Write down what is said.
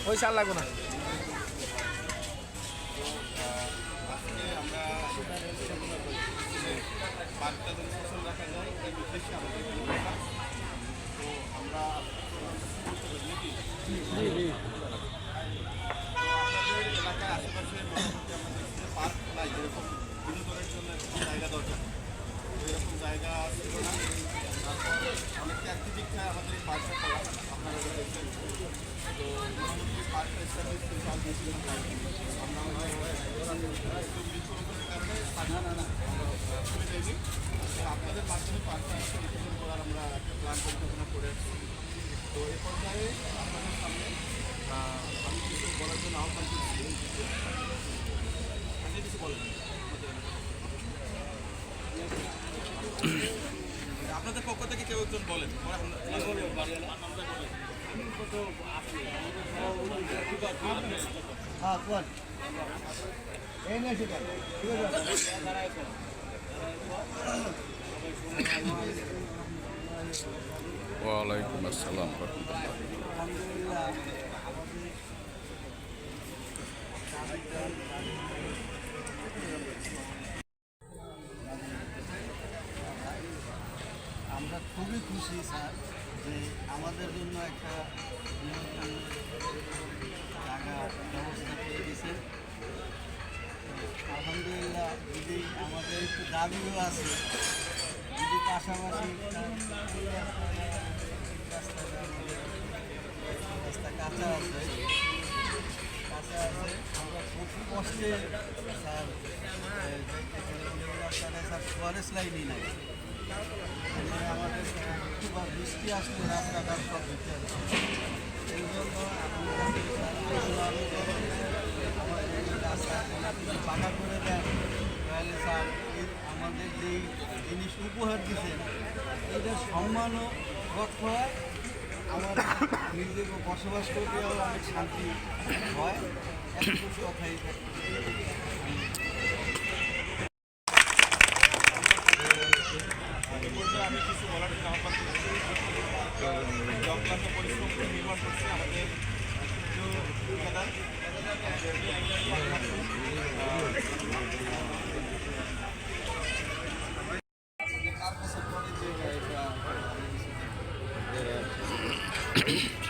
ওই সার লাগবো না। আজকে আমরা পার্কটা যেন সচল রাখা যায় এই উদ্দেশ্যে আমাদের তো আমরা আপনাদের এলাকায় আশেপাশে মোটামুটি আমরা দেখছি যে পার্ক নাই, যেরকম বিনোদনের জন্য জায়গা দরকার এরকম জায়গা ছিল না। তারপর অনেকটা অ্যাক্টিভিটি খায় আমাদের এই পার্কটা করা, আপনারা দেখছেন। তো মোটামুটি পার্কটা এস্টাবলিশ কিন্তু আর বেশি দিন হয়নি। আমরা বৃক্ষরোপণের কারণে খুলে যায়নি। তো আপনাদের মাধ্যমে পার্কটা সংশোধন করার আমরা একটা প্ল্যান পরিকল্পনা করে আসছি। তো এই পর্যায়ে আপনাদের সামনে আমি কিছু বলার জন্য আহ্বান করছি। আপনি কিছু বলেন আপনাদের পক্ষ থেকে কেউ একজন বলেন। ওয়ালাইকুম আসসালাম। আমরা খুবই খুশি স্যার যে আমাদের জন্য একটা জায়গা ব্যবস্থা করে দিয়েছেন। আলহামদুলিল্লাহ, যদি আমাদের একটু দাবিও আছে, যদি পাশাপাশি রাস্তা কাঁচা আছে আমরা খুব কষ্টে স্যার রাস্তাটা স্যার ফরেস্ট লাইনই নাই, আমাদের খুব বৃষ্টি আসলে রাস্তাঘাট সব দিতে হবে। এই জন্য আমাদের রাস্তা পাকা করে দেন, তাহলে স্যার আমাদের যেই জিনিস উপহার দিচ্ছেন এটা সম্মানও রক্ষা হয়, আমার নিজে বসবাস করতেও অনেক শান্তি হয়। এতটুকু কথাই আমি কিছু বলার জন্য আহ্বান করছি। অক্লান্ত পরিশ্রম করে নির্মাণ করছে আমাদের ঠিকাদার। যে